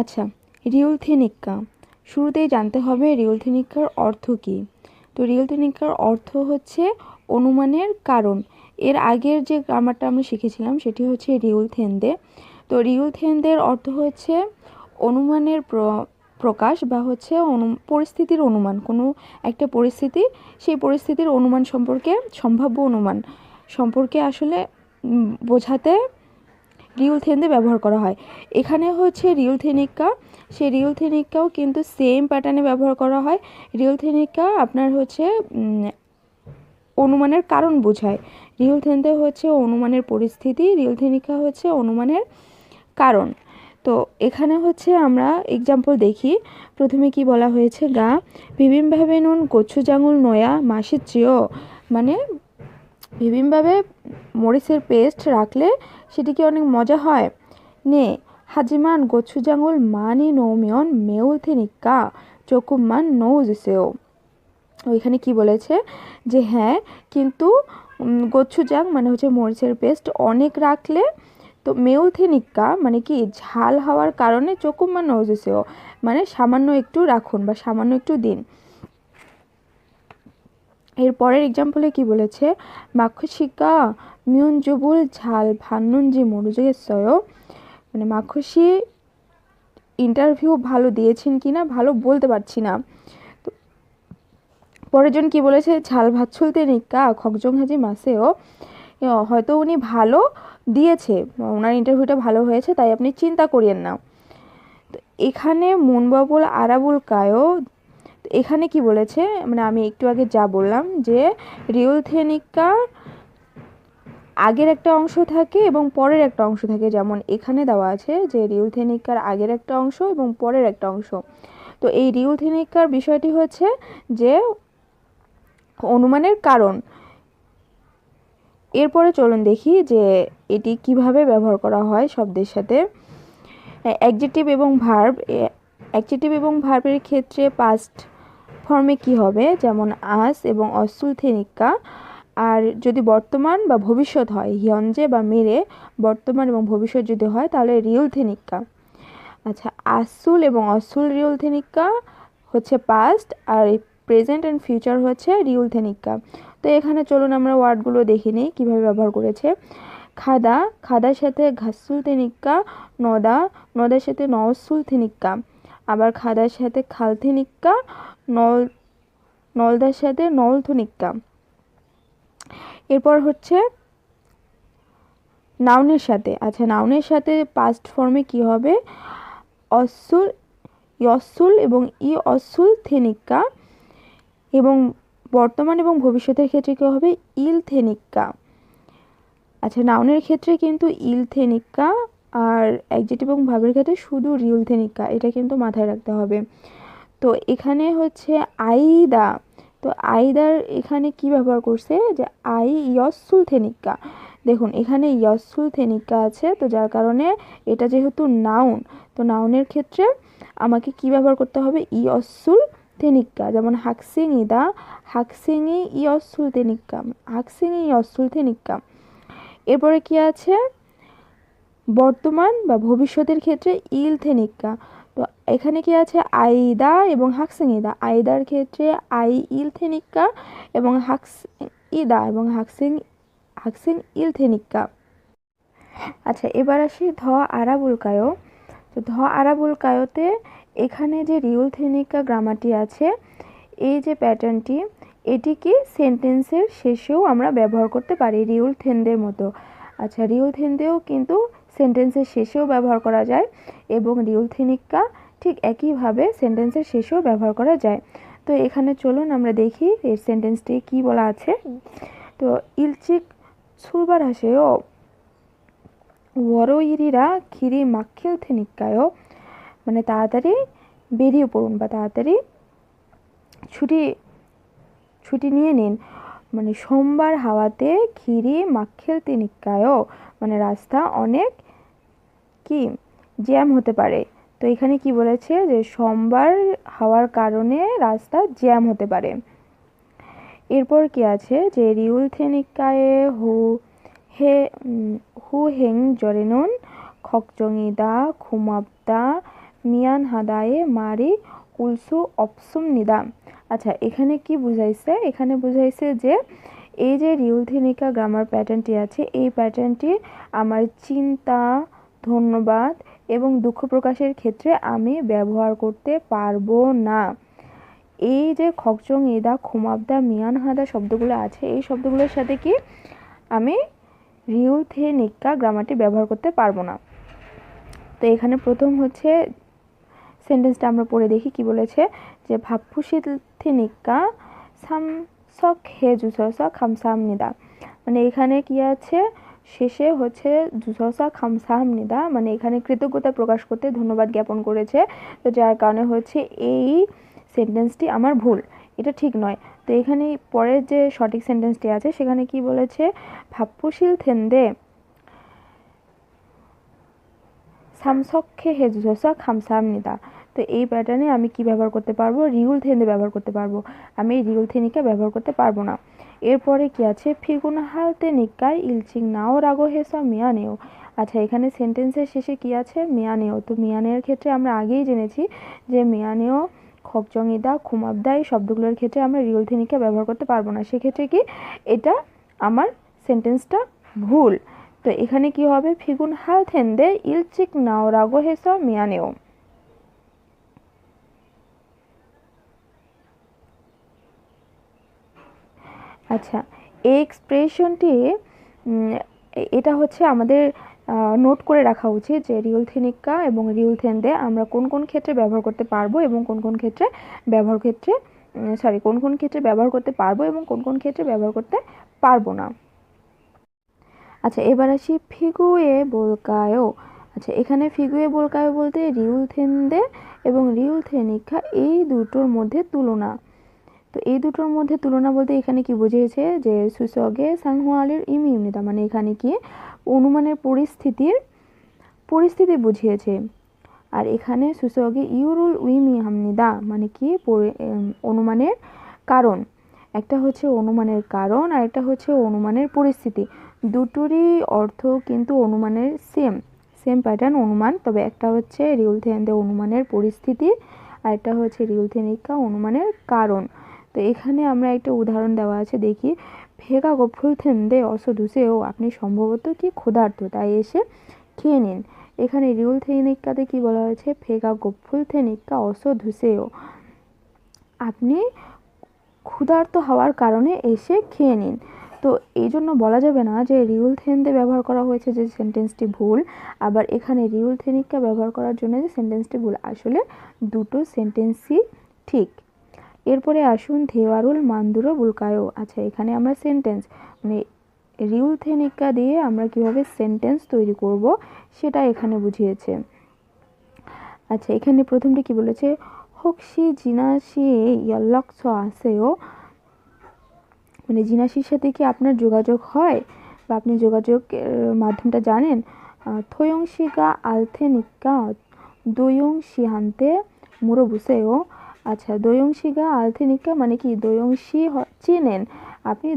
আচ্ছা, রিউলথেনিক্কা শুরুতেই জানতে হবে রিউলথেনিক্কার অর্থ কী। তো রিউলথেনিক্কার অর্থ হচ্ছে অনুমানের কারণ। এর আগের যে গ্রামারটা আমরা শিখেছিলাম সেটি হচ্ছে রিউলথেন্দে। তো রিউলথেন্দের অর্থ হচ্ছে অনুমানের প্রকাশ বা হচ্ছে পরিস্থিতির অনুমান। কোনো একটা পরিস্থিতি, সেই পরিস্থিতির অনুমান সম্পর্কে, সম্ভাব্য অনুমান সম্পর্কে আসলে বোঝাতে রিউলথেন্দে ব্যবহার করা হয়। এখানে হচ্ছে রিউলথেনিক্কা, সেই রিউলথেনিক্কাও কিন্তু সেম প্যাটার্নে ব্যবহার করা হয়। রিউলথেনিক্কা আপনার হচ্ছে অনুমানের কারণ বোঝায়। রিউলথেন্দে হচ্ছে অনুমানের পরিস্থিতি, রিউলথেনিক্কা হচ্ছে অনুমানের কারণ। তো এখানে হচ্ছে আমরা এক্সাম্পল দেখি। প্রথমে কি বলা হয়েছে, গা বিভিমভাবে নুন গোচ্ছুজাঙুল নয়া মাসির চেয়েও, মানে বিভিমভাবে মরিচের পেস্ট রাখলে সেটি কি অনেক মজা হয়। নে হাজিমান গোচ্ছুজাঙুল মানি নৌমিয়ন মেউলথেনিক্কা চকুম্মান নৌজেসেও। ওইখানে কি বলেছে যে হ্যাঁ, কিন্তু গোচ্ছুজাং মানে হচ্ছে মরিচের পেস্ট অনেক রাখলে, তো মেউলথেনিক্কা মানে কি ঝাল হওয়ার কারণে চকুম্মান নৌজেসেও মানে সামান্য একটু রাখুন বা সামান্য একটু দিন। এর পরের এক্সাম্পলে কি বলেছে, মাখুশিকা মিউনজুবুল ঝাল ভান্নুনজি মরুজেসয়, মানে মাখুশি ইন্টারভিউ ভালো দিয়েছেন কিনা ভালো বলতে পারছি না। তো পরের জন কি বলেছে, ঝাল ভাতছুলতে নিকা খকজং হাজি মাসেও, হয়তো উনি ভালো দিয়েছে, ওনার ইন্টারভিউটা ভালো হয়েছে, তাই আপনি চিন্তা করিয়েন না। তো এখানে মুনবাবুল আরাবুল কায়ো, এখানে কি বলেছে, মানে আমি একটু আগে যা বললাম যে রিউলথেনিক্কা আগের একটা অংশ থাকে এবং পরের একটা অংশ থাকে। যেমন এখানে দেওয়া আছে যে রিউলথেনিক্কার আগের একটা অংশ এবং পরের একটা অংশ। তো এই রিউলথেনিক্কার বিষয়টি হচ্ছে যে অনুমানের কারণ। এরপরে চলুন দেখি যে এটি কিভাবে ব্যবহার করা হয় শব্দের সাথে। অ্যাডজেক্টিভ এবং ভার্ব, অ্যাডজেক্টিভ এবং ভার্বের ক্ষেত্রে পাস্ট ফর্মে কি হবে, যেমন আস এবং অসুলথেনিক্কা। আর যদি বর্তমান বা ভবিষ্যৎ হয়, হিয়ঞ্জে বা মেরে, বর্তমান এবং ভবিষ্যৎ যদি হয় তাহলে রিউলথেনিক্কা। আচ্ছা, আসুল এবং অসুল রিউলথেনিক্কা হচ্ছে পাস্ট, আর প্রেজেন্ট অ্যান্ড ফিউচার হচ্ছে রিউলথেনিক্কা। তো এখানে চলুন আমরা ওয়ার্ডগুলো দেখে নিই কীভাবে ব্যবহার করেছে। খাদা, খাদার সাথে ঘাসুলথেনিক্কা, নদা, নদার সাথে নওসুলথেনিক্কা, আবার খাদার সাথে খালথেনিক্কা, নল, নলদার সাথে নলথনিক্কা। এরপর হচ্ছে নাউনের সাথে, আচ্ছা নাউনের সাথে পাস্ট ফর্মে কি হবে, অসুল, ইয়সুল এবং ই অসুল থেনিক্কা, এবং বর্তমান এবং ভবিষ্যতের ক্ষেত্রে কী হবে, ইলথেনিক্কা। আচ্ছা, নাউনের ক্ষেত্রে কিন্তু ইলথেনিক্কা, আর অ্যাডজেক্টিভ এবং ভার্বের ক্ষেত্রে শুধু রিউলথেনিক্কা, এটা কিন্তু মাথায় রাখতে হবে। তো এখানে হচ্ছে আইদা, তো আইদার এখানে কি ব্যবহার করছে, যে আই ইয়সুলথেনিক্কা। দেখুন এখানে ইয়সুলথেনিক্কা আছে, তো যার কারণে এটা যেহেতু নাউন, তো নাউনের ক্ষেত্রে আমাকে কি ব্যবহার করতে হবে, ইয়সুলথেনিক্কা। যেমন হাকসিং ইদা, হাকসিংই ইয়সুলথেনিক্কা, হাকসিংই ইয়সুলথেনিক্কা। এরপরে কি আছে, বর্তমান বা ভবিষ্যতের ক্ষেত্রে ইলথেনিক্কা। তো এখানে কি আছে, আইদা এবং হাকসিং ইদা। আইদার ক্ষেত্রে আই ইলথেনিক্কা এবং ইদা এবং হাকসিং, হাকসিং ইলথেনিক্কা। আচ্ছা, এবার আসি ধ আরাবুল কায়ো। তো ধ আরাবুল কায়োতে এখানে যে রিউলথেনিক্কা গ্রামারটি আছে, এই যে প্যাটার্নটি, এটিকে সেন্টেন্সের শেষেও আমরা ব্যবহার করতে পারি রিউলথেন্দের মতো। আচ্ছা, রিউলথেন্দেও কিন্তু সেন্টেন্সের শেষেও ব্যবহার করা যায় এবং রিউলথেনিক্কা ঠিক একইভাবে সেন্টেন্সের শেষেও ব্যবহার করা যায়। তো এখানে চলুন আমরা দেখি এর সেন্টেন্সটি কি বলা আছে। তো ইলচিক সুরবার হাসেও ওয়ারোইরিরা খিরি মাখিলথেনিক্কায়ও, মানে তাড়াতাড়ি বেরিয়ে পড়ুন বা তাড়াতাড়ি ছুটি ছুটি নিয়ে নিন। মানে সোমবার হাওয়াতে খিরি মাখিলথেনিক্কায়ও, মানে রাস্তা অনেক কি জ্যাম হতে পারে। তো এখানে কি বলেছে, যে সোমবার হওয়ার কারণে রাস্তা জ্যাম হতে পারে। এরপর কি আছে, যে রিউলথেনিক্কায়ে হু হেং জরেনুন খকজংইদা খুমাবদা মিয়ান হাদায়ে মারি উলসু অপসুম নিদা। আচ্ছা, এখানে কি বুঝাইছে? এখানে বুঝাইছে যে এই যে রিউলথেনিকা গ্রামার প্যাটার্নটি আছে, এই প্যাটার্নটি আমার চিন্তা, ধন্যবাদ এবং দুঃখ প্রকাশের ক্ষেত্রে আমি ব্যবহার করতে পারবো না। এই যে খকচং ইদা, খুমাবদা, মিয়ান হাদা শব্দগুলো আছে, এই শব্দগুলোর সাথে কি আমি রিউলথেনিকা গ্রামারটি ব্যবহার করতে পারবো না। তো এখানে প্রথম হচ্ছে সেন্টেন্সটা আমরা পড়ে দেখি কি বলেছে, যে ভাবপুশিল থেনিকা সামসক হে জুসসা খামসাহামনিদা। মানে এখানে কি আছে, শেষে হচ্ছে জুসসা খামসাহামনিদা, মানে এখানে কৃতজ্ঞতা প্রকাশ করতে ধন্যবাদ জ্ঞাপন করেছে। তো যার কারণে হচ্ছে এই সেন্টেন্সটি আমার ভুল, এটা ঠিক নয়। তো এখানে পরের যে সঠিক সেন্টেন্সটি আছে সেখানে কি বলেছে, ভাবপুশিল থেন্দে সামসককে হেজুসা খামসাহামনিদা। তো এই প্যাটার্নে আমি কি ব্যবহার করতে পারবো, রিউলথেন্দে ব্যবহার করতে পারবো, আমি রিউলথেনিকা ব্যবহার করতে পারবো না। এরপরে কি আছে, ফিগুন হালতেনিকায় ইলচিং নাও রাগো হেসা মিয়ানেও। আচ্ছা, এখানে সেন্টেন্সের শেষে কি আছে, মিয়ানেও। তো মিয়ানের ক্ষেত্রে আমরা আগেই জেনেছি যে মিয়ানেও, খকচংইদা, খুমাবদা এই শব্দগুলোর ক্ষেত্রে আমরা রিউলথেনিকা ব্যবহার করতে পারবো না। সেক্ষেত্রে কি এটা আমার সেন্টেন্সটা ভুল। তো এখানে কি হবে, ফিগুন হালথেন্দে ইলচিক নাও রাগো হেসা মিয়ানেও। আচ্ছা, এই এক্সপ্রেশনটি এটা হচ্ছে আমাদের নোট করে রাখা উচিত যে রিউলথেনিকা এবং রিউলথেন্দে আমরা কোন কোন ক্ষেত্রে ব্যবহার করতে পারবো এবং কোন কোন ক্ষেত্রে ব্যবহার করতে পারবো এবং কোন কোন ক্ষেত্রে ব্যবহার করতে পারবো না। আচ্ছা, এবার আসি ফিগুয়ে বোলকায়ো। আচ্ছা, এখানে ফিগুয়ে বোলকায়ো বলতে রিউলথেন্দে এবং রিউলথেনিকা এই দুটোর মধ্যে তুলনা। তো এই দুটোর মধ্যে তুলনা বলতে এখানে কি বুঝিয়েছে, যে সুসগে সাংহুয়ালের ইমিউনিতা, মানে এখানে কি অনুমানের পরিস্থিতি বুঝিয়েছে। আর এখানে সুসগে ইউরুল উইমি হামনিদা, মানে কি অনুমানের কারণ। একটা হচ্ছে অনুমানের কারণ আর একটা হচ্ছে অনুমানের পরিস্থিতি। দুটোরই অর্থ কিন্তু অনুমানের সেম প্যাটার্ন অনুমান, তবে একটা হচ্ছে রিউলথেন্দে অনুমানের পরিস্থিতি আর একটা হচ্ছে রিউলথেনিকা অনুমানের কারণ। তো এখানে আমরা একটা উদাহরণ দেওয়া আছে, দেখি। ভেগা গফুলথেন্দে অসদুসেও, আপনি সম্ভবত কি ক্ষুধার্ত, তাই এসে খেয়ে নিন। এখানে রিউলথেনিকাতে কি বলা হয়েছে, ভেগা গফুলথেনিকা অসদুসেও, আপনি ক্ষুধার্ত হওয়ার কারণে এসে খেয়ে নিন। তো এই জন্য বলা যাবে না যে রিউলথেন্দে ব্যবহার করা হয়েছে যে সেন্টেন্সটি ভুল, আবার এখানে রিউলথেনিকা ব্যবহার করার জন্য যে সেন্টেন্সটি ভুল। আসলে দুটো সেন্টেন্সই ঠিক। এরপরে আসুন ধেওয়ারুল মান্দুরো বুলকায়ো। আচ্ছা, এখানে আমরা সেন্টেন্স মানে রিউলথেনিকা দিয়ে আমরা কিভাবে সেন্টেন্স তৈরি করব সেটা এখানে বুঝিয়েছে। আচ্ছা, এখানে প্রথমটি কি বলেছে, 혹시 জিনাসি 연락처 아세요? মানে জিনাসির সাথে কি আপনার যোগাযোগ হয় বা আপনি যোগাযোগের মাধ্যমটা জানেন। 토용씨가 알테니까 도용씨한테 물어보세요. আচ্ছা, 도용씨가 알테니까 মানে কি, 도용씨 চিনেন, আপনি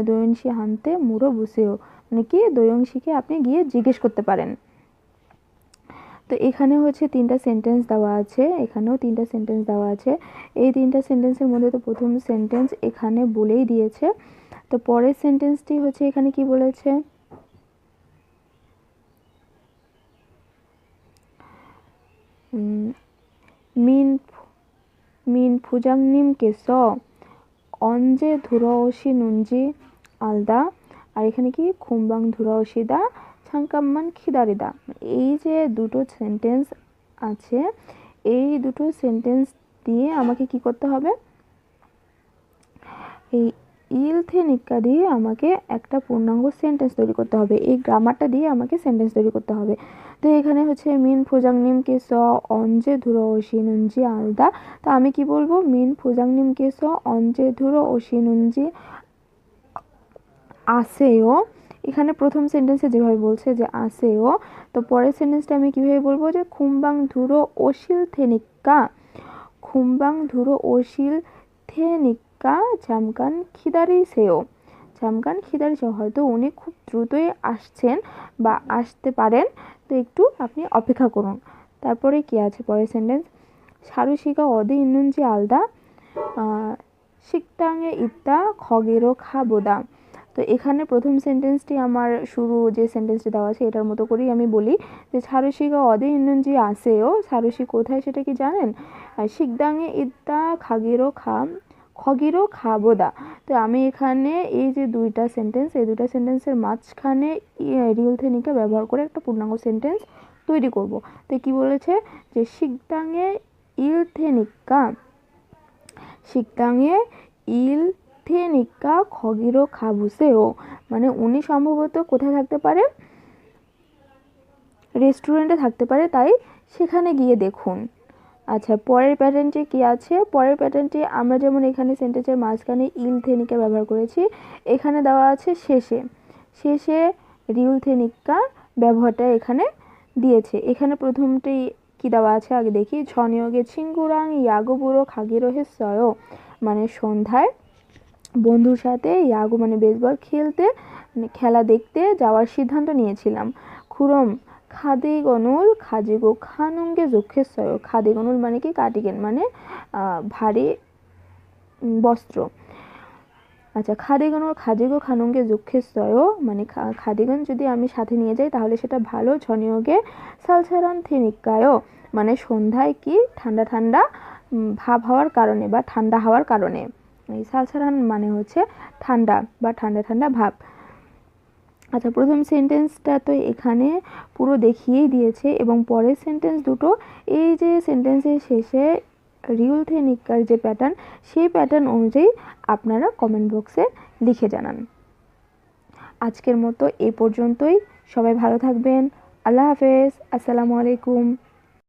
도용씨한테 물어보세요, মানে কি 도용씨কে আপনি গিয়ে জিজ্ঞেস করতে পারেন। তো এখানে হচ্ছে তিনটা সেন্টেন্স দেওয়া আছে, এখানেও তিনটা সেন্টেন্স দেওয়া আছে। এই তিনটা সেন্টেন্সের মধ্যে তো প্রথম সেন্টেন্স এখানে বলেই দিয়েছে। তো পরের সেন্টেন্সটি হচ্ছে এখানে কি বলেছে, 민 부장님께서 언제 돌아오시는지 알다। আর এখানে কি, 금방 돌아오시다, 잠깐만 기다리다। এই যে দুটো সেন্টেন্স আছে, এই দুটো সেন্টেন্স দিয়ে আমাকে কি করতে হবে, এই ইলথেনিকা দিয়ে আমাকে একটা পূর্ণাঙ্গ সেন্টেন্স তৈরি করতে হবে, এই গ্রামারটা দিয়ে আমাকে সেন্টেন্স তৈরি করতে হবে। তো এখানে হচ্ছে মিন ফুজাংনিমকে স অঞ্জে ধুরো ওশিনুঞ্জি আলদা। তো আমি কি বলবো, মিন ফুজাংনিমকে স অঞ্জে ধুরো ওশিনুঞ্জি আসেও। এখানে প্রথম সেন্টেন্সে যেভাবে বলছে যে আসেও, তো পরের সেন্টেন্সটা আমি কীভাবে বলবো, যে খুমবাং ধুরো ওশিল থেনিকা, খুমবাং ধুরো ওশিল থেনিকা 잠깐 기다리세요, 잠깐 기다리세요, হয়তো উনি খুব দ্রুতই আসছেন বা আসতে পারেন, তো একটু আপনি অপেক্ষা করুন। তারপরে কি আছে পরের সেন্টেন্স, সারুশি가 어디 있는지 알다? 식당에 있다 거기로 가보다। তো এখানে প্রথম সেন্টেন্সটি আমার শুরু যে সেন্টেন্সটি দেওয়া আছে এটার মতো করেই আমি বলি যে সারুশি가 어디 있는지 아세요? সারুশি কোথায় সেটা কি জানেন? 식당에 있다 거기로 가보다। তো আমি এখানে এই যে দুইটা সেন্টেন্স, এই দুইটা সেন্টেন্সের মাঝখানে রিয়েল থেনিকা ব্যবহার করে একটা পূর্ণাঙ্গ সেন্টেন্স তৈরি করব। তো কি বলেছে যে 식당에 일 테니까 식당에 일 테니까 거기로 가보세요। মানে উনি সম্ভবত কোথায় থাকতে পারে, রেস্টুরেন্টে থাকতে পারে, তাই সেখানে গিয়ে দেখুন। আচ্ছা পরের প্যাটার্নটি কি আছে, পরের প্যাটার্নটি আমরা যেমন এখানে সেন্টেন্সের মাঝখানে ইল থেনিকা ব্যবহার করেছি, এখানে দেওয়া আছে শেষে রিউল থেনিকা ব্যবহারটা এখানে দিয়েছে। এখানে প্রথমটি কি দেওয়া আছে আগে দেখি, 저녁에 친구랑 야구 보러 가기로 했어요। মানে সন্ধ্যায় বন্ধুর সাথে ইয়াগু মানে বেসবল খেলতে, মানে খেলা দেখতে যাওয়ার সিদ্ধান্ত নিয়েছিলাম। খুরম খাদিগনুল খাজিগো খানুঙ্গে জোখেসয়। খাদিগনুল মানে কি, কার্ডিগান মানে ভারী বস্ত্র। আচ্ছা খাদিগনুল খাজিগো খানুঙ্গে জোখেসয় মানে খাদিগান যদি আমি সাথে নিয়ে যাই তাহলে সেটা ভালো। 저녁에 살살한 테니까요 মানে সন্ধ্যায় কি ঠান্ডা ঠান্ডা ভাব হওয়ার কারণে বা ঠান্ডা হওয়ার কারণে। এই সালসারান মানে হচ্ছে ঠান্ডা বা ঠান্ডা ঠান্ডা ভাব। আচ্ছা প্রথম সেন্টেন্সটা তো এখানে পুরো দেখিয়েই দিয়েছে এবং পরের সেন্টেন্স দুটো এই যে সেন্টেন্সের শেষে রিউল থেনিকার যে প্যাটার্ন সেই প্যাটার্ন অনুযায়ী আপনারা কমেন্ট বক্সে লিখে জানান। আজকের মতো এই পর্যন্তই, সবাই ভালো থাকবেন, আল্লাহ হাফেজ, আসসালামু আলাইকুম।